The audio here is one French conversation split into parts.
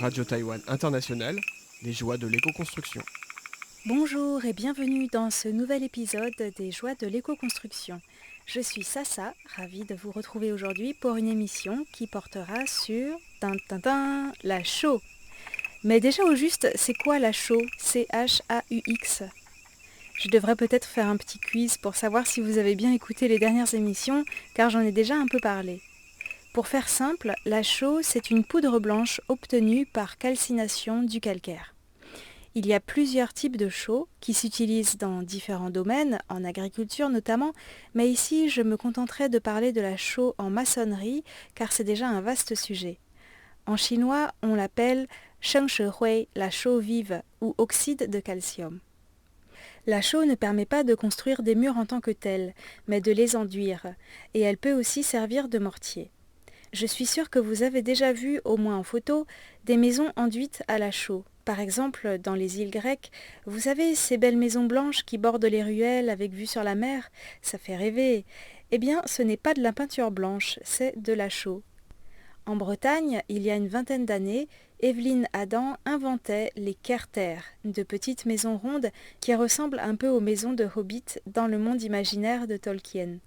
Radio Taïwan International, les joies de l'éco-construction. Bonjour et bienvenue dans ce nouvel épisode des joies de l'éco-construction. Je suis Sasa, ravie de vous retrouver aujourd'hui pour une émission qui portera sur la chaux. Mais déjà au juste, c'est quoi la chaux? C-H-A-U-X. Je devrais peut-être faire un petit quiz pour savoir si vous avez bien écouté les dernières émissions, car j'en ai déjà un peu parlé. Pour faire simple, la chaux, c'est une poudre blanche obtenue par calcination du calcaire. Il y a plusieurs types de chaux qui s'utilisent dans différents domaines, en agriculture notamment, mais ici je me contenterai de parler de la chaux en maçonnerie car c'est déjà un vaste sujet. En chinois, on l'appelle shengshi-hui, la chaux vive ou oxyde de calcium. La chaux ne permet pas de construire des murs en tant que tels, mais de les enduire, et elle peut aussi servir de mortier. Je suis sûre que vous avez déjà vu, au moins en photo, des maisons enduites à la chaux. Par exemple, dans les îles grecques, vous savez, ces belles maisons blanches qui bordent les ruelles avec vue sur la mer, ça fait rêver. Eh bien, ce n'est pas de la peinture blanche, c'est de la chaux. En Bretagne, il y a une vingtaine d'années, Evelyne Adam inventait les kerters, de petites maisons rondes qui ressemblent un peu aux maisons de Hobbit dans le monde imaginaire de Tolkien.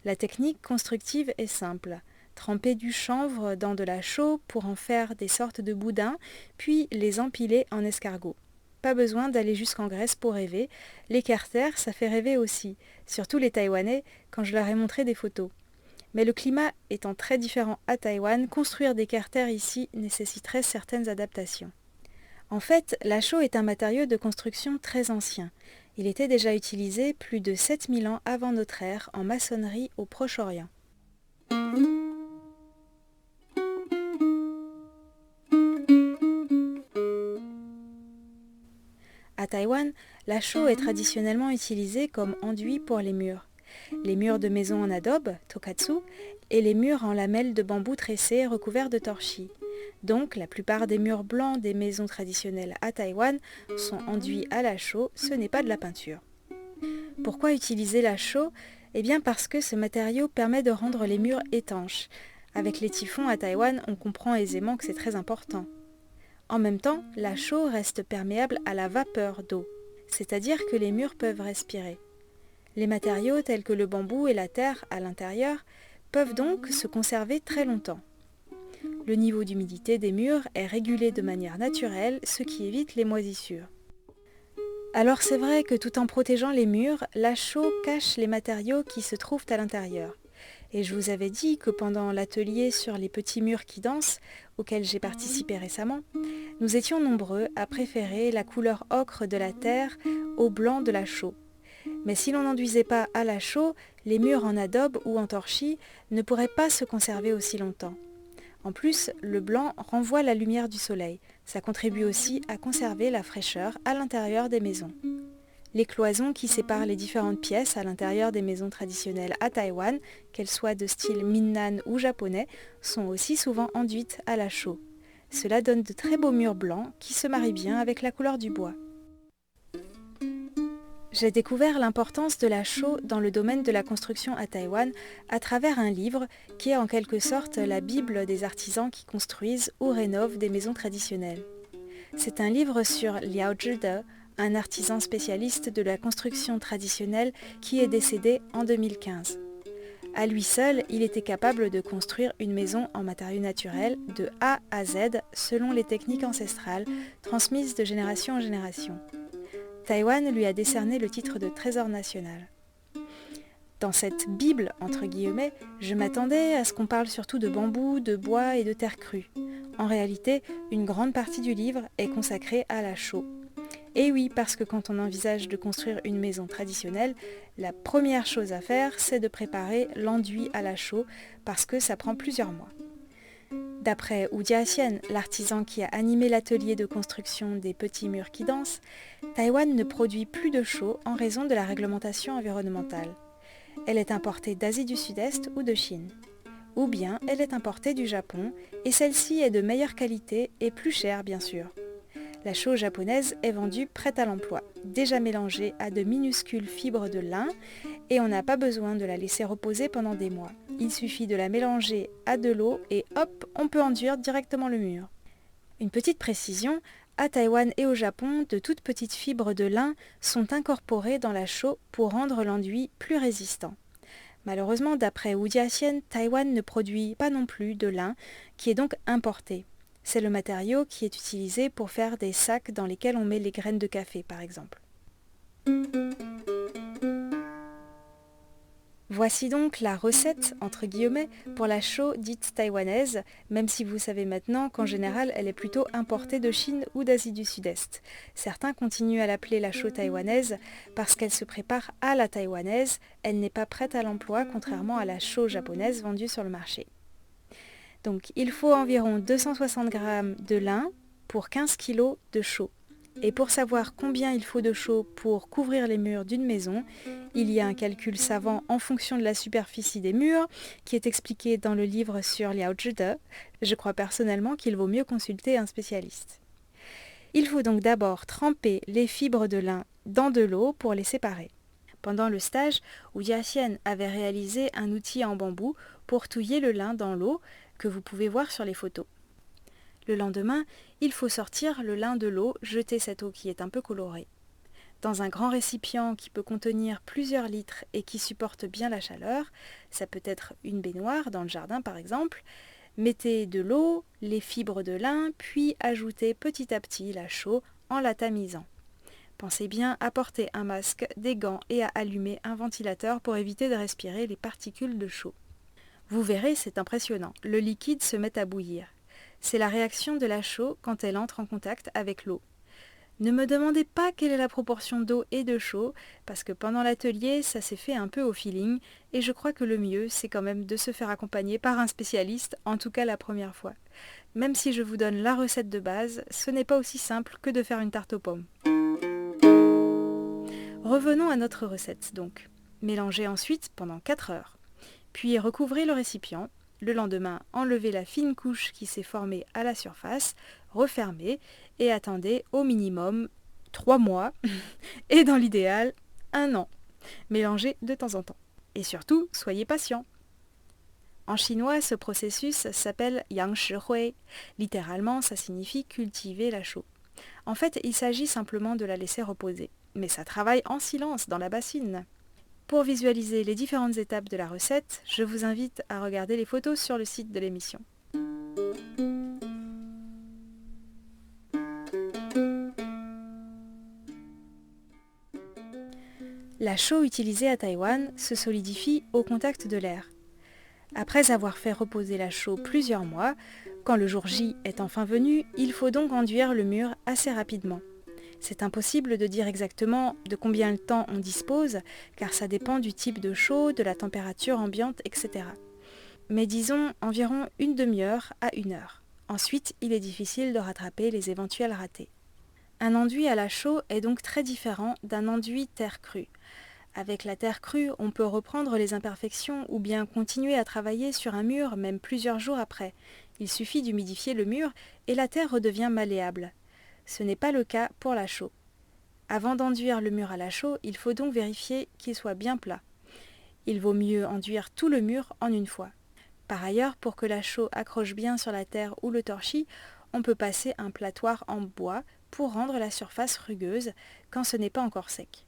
La technique constructive est simple. Tremper du chanvre dans de la chaux pour en faire des sortes de boudins, puis les empiler en escargot. Pas besoin d'aller jusqu'en Grèce pour rêver, les kerters, ça fait rêver aussi, surtout les Taïwanais quand je leur ai montré des photos. Mais le climat étant très différent à Taïwan, construire des kerters ici nécessiterait certaines adaptations. En fait, la chaux est un matériau de construction très ancien. Il était déjà utilisé plus de 7000 ans avant notre ère en maçonnerie au Proche-Orient. À Taïwan, la chaux est traditionnellement utilisée comme enduit pour les murs. Les murs de maison en adobe, tokatsu, et les murs en lamelles de bambou tressées recouverts de torchis. Donc, la plupart des murs blancs des maisons traditionnelles à Taïwan sont enduits à la chaux, ce n'est pas de la peinture. Pourquoi utiliser la chaux? Eh bien parce que ce matériau permet de rendre les murs étanches. Avec les typhons à Taïwan, on comprend aisément que c'est très important. En même temps, la chaux reste perméable à la vapeur d'eau, c'est-à-dire que les murs peuvent respirer. Les matériaux tels que le bambou et la terre à l'intérieur peuvent donc se conserver très longtemps. Le niveau d'humidité des murs est régulé de manière naturelle, ce qui évite les moisissures. Alors c'est vrai que tout en protégeant les murs, la chaux cache les matériaux qui se trouvent à l'intérieur. Et je vous avais dit que pendant l'atelier sur les petits murs qui dansent, auquel j'ai participé récemment, nous étions nombreux à préférer la couleur ocre de la terre au blanc de la chaux. Mais si l'on n'enduisait pas à la chaux, les murs en adobe ou en torchis ne pourraient pas se conserver aussi longtemps. En plus, le blanc renvoie la lumière du soleil. Ça contribue aussi à conserver la fraîcheur à l'intérieur des maisons. Les cloisons qui séparent les différentes pièces à l'intérieur des maisons traditionnelles à Taïwan, qu'elles soient de style Minnan ou japonais, sont aussi souvent enduites à la chaux. Cela donne de très beaux murs blancs qui se marient bien avec la couleur du bois. J'ai découvert l'importance de la chaux dans le domaine de la construction à Taïwan à travers un livre qui est en quelque sorte la Bible des artisans qui construisent ou rénovent des maisons traditionnelles. C'est un livre sur Liao Zhide, un artisan spécialiste de la construction traditionnelle qui est décédé en 2015. À lui seul, il était capable de construire une maison en matériaux naturels de A à Z selon les techniques ancestrales transmises de génération en génération. Taïwan lui a décerné le titre de trésor national. Dans cette Bible, entre guillemets, je m'attendais à ce qu'on parle surtout de bambou, de bois et de terre crue. En réalité, une grande partie du livre est consacrée à la chaux. Et oui, parce que quand on envisage de construire une maison traditionnelle, la première chose à faire, c'est de préparer l'enduit à la chaux, parce que ça prend plusieurs mois. D'après Wu Jiaxian, l'artisan qui a animé l'atelier de construction des petits murs qui dansent, Taïwan ne produit plus de chaux en raison de la réglementation environnementale. Elle est importée d'Asie du Sud-Est ou de Chine. Ou bien elle est importée du Japon, et celle-ci est de meilleure qualité et plus chère bien sûr. La chaux japonaise est vendue prête à l'emploi, déjà mélangée à de minuscules fibres de lin et on n'a pas besoin de la laisser reposer pendant des mois. Il suffit de la mélanger à de l'eau et hop, on peut enduire directement le mur. Une petite précision, à Taïwan et au Japon, de toutes petites fibres de lin sont incorporées dans la chaux pour rendre l'enduit plus résistant. Malheureusement, d'après Wu Jiaxian, Taïwan ne produit pas non plus de lin, qui est donc importé. C'est le matériau qui est utilisé pour faire des sacs dans lesquels on met les graines de café, par exemple. Voici donc la recette, entre guillemets, pour la chaux dite taïwanaise, même si vous savez maintenant qu'en général elle est plutôt importée de Chine ou d'Asie du Sud-Est. Certains continuent à l'appeler la chaux taïwanaise parce qu'elle se prépare à la taïwanaise, elle n'est pas prête à l'emploi contrairement à la chaux japonaise vendue sur le marché. Donc il faut environ 260 g de lin pour 15 kg de chaux. Et pour savoir combien il faut de chaux pour couvrir les murs d'une maison, il y a un calcul savant en fonction de la superficie des murs qui est expliqué dans le livre sur Liao Zhide. Je crois personnellement qu'il vaut mieux consulter un spécialiste. Il faut donc d'abord tremper les fibres de lin dans de l'eau pour les séparer. Pendant le stage, Wu Jiaxian avait réalisé un outil en bambou pour touiller le lin dans l'eau que vous pouvez voir sur les photos. Le lendemain, il faut sortir le lin de l'eau, jeter cette eau qui est un peu colorée. Dans un grand récipient qui peut contenir plusieurs litres et qui supporte bien la chaleur, ça peut être une baignoire dans le jardin par exemple, mettez de l'eau, les fibres de lin, puis ajoutez petit à petit la chaux en la tamisant. Pensez bien à porter un masque, des gants et à allumer un ventilateur pour éviter de respirer les particules de chaux. Vous verrez, c'est impressionnant, le liquide se met à bouillir. C'est la réaction de la chaux quand elle entre en contact avec l'eau. Ne me demandez pas quelle est la proportion d'eau et de chaux, parce que pendant l'atelier, ça s'est fait un peu au feeling, et je crois que le mieux, c'est quand même de se faire accompagner par un spécialiste, en tout cas la première fois. Même si je vous donne la recette de base, ce n'est pas aussi simple que de faire une tarte aux pommes. Revenons à notre recette donc. Mélangez ensuite pendant 4 heures. Puis recouvrez le récipient. Le lendemain, enlevez la fine couche qui s'est formée à la surface, refermez et attendez au minimum 3 mois et dans l'idéal 1 an. Mélangez de temps en temps. Et surtout, soyez patient. En chinois, ce processus s'appelle Yang Shi Hui. Littéralement, ça signifie cultiver la chaux. En fait, il s'agit simplement de la laisser reposer. Mais ça travaille en silence dans la bassine. Pour visualiser les différentes étapes de la recette, je vous invite à regarder les photos sur le site de l'émission. La chaux utilisée à Taïwan se solidifie au contact de l'air. Après avoir fait reposer la chaux plusieurs mois, quand le jour J est enfin venu, il faut donc enduire le mur assez rapidement. C'est impossible de dire exactement de combien de temps on dispose, car ça dépend du type de chaux, de la température ambiante, etc. Mais disons environ une demi-heure à 1 heure. Ensuite, il est difficile de rattraper les éventuels ratés. Un enduit à la chaux est donc très différent d'un enduit terre crue. Avec la terre crue, on peut reprendre les imperfections ou bien continuer à travailler sur un mur même plusieurs jours après. Il suffit d'humidifier le mur et la terre redevient malléable. Ce n'est pas le cas pour la chaux. Avant d'enduire le mur à la chaux, il faut donc vérifier qu'il soit bien plat. Il vaut mieux enduire tout le mur en une fois. Par ailleurs, pour que la chaux accroche bien sur la terre ou le torchis, on peut passer un plâtoir en bois pour rendre la surface rugueuse quand ce n'est pas encore sec.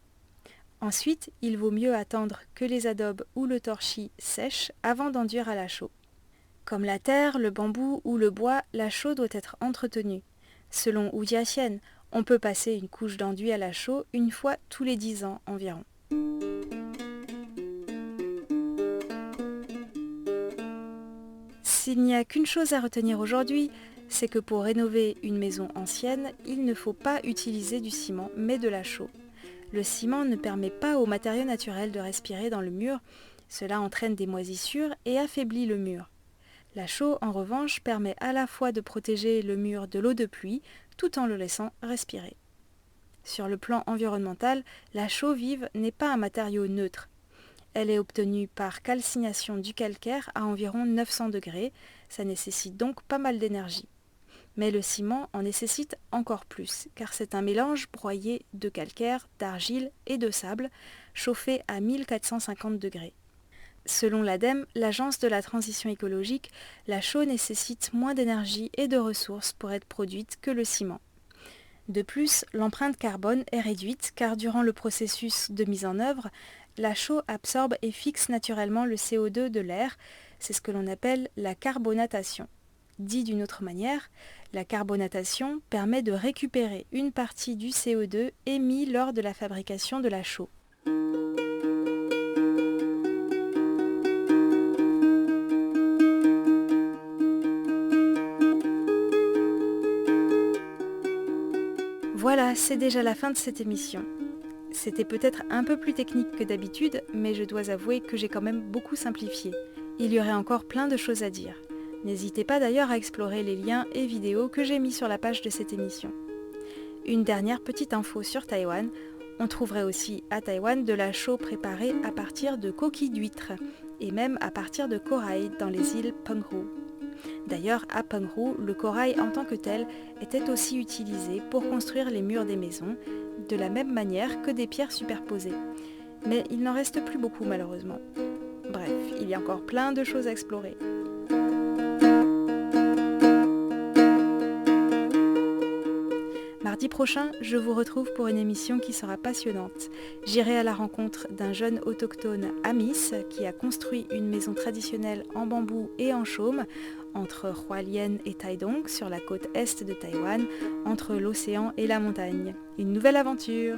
Ensuite, il vaut mieux attendre que les adobes ou le torchis sèchent avant d'enduire à la chaux. Comme la terre, le bambou ou le bois, la chaux doit être entretenue. Selon Wu Jiaxian, on peut passer une couche d'enduit à la chaux une fois tous les 10 ans environ. S'il n'y a qu'une chose à retenir aujourd'hui, c'est que pour rénover une maison ancienne, il ne faut pas utiliser du ciment, mais de la chaux. Le ciment ne permet pas aux matériaux naturels de respirer dans le mur, cela entraîne des moisissures et affaiblit le mur. La chaux, en revanche, permet à la fois de protéger le mur de l'eau de pluie, tout en le laissant respirer. Sur le plan environnemental, la chaux vive n'est pas un matériau neutre. Elle est obtenue par calcination du calcaire à environ 900 degrés, ça nécessite donc pas mal d'énergie. Mais le ciment en nécessite encore plus, car c'est un mélange broyé de calcaire, d'argile et de sable, chauffé à 1450 degrés. Selon l'ADEME, l'Agence de la transition écologique, la chaux nécessite moins d'énergie et de ressources pour être produite que le ciment. De plus, l'empreinte carbone est réduite car durant le processus de mise en œuvre, la chaux absorbe et fixe naturellement le CO2 de l'air, c'est ce que l'on appelle la carbonatation. Dit d'une autre manière, la carbonatation permet de récupérer une partie du CO2 émis lors de la fabrication de la chaux. Voilà, c'est déjà la fin de cette émission. C'était peut-être un peu plus technique que d'habitude, mais je dois avouer que j'ai quand même beaucoup simplifié. Il y aurait encore plein de choses à dire. N'hésitez pas d'ailleurs à explorer les liens et vidéos que j'ai mis sur la page de cette émission. Une dernière petite info sur Taïwan, on trouverait aussi à Taïwan de la chaux préparée à partir de coquilles d'huîtres, et même à partir de corail dans les îles Penghu. D'ailleurs, à Penghu, le corail en tant que tel était aussi utilisé pour construire les murs des maisons, de la même manière que des pierres superposées. Mais il n'en reste plus beaucoup malheureusement. Bref, il y a encore plein de choses à explorer. Mardi prochain, je vous retrouve pour une émission qui sera passionnante. J'irai à la rencontre d'un jeune autochtone Amis qui a construit une maison traditionnelle en bambou et en chaume entre Hualien et Taidong sur la côte est de Taïwan, entre l'océan et la montagne. Une nouvelle aventure!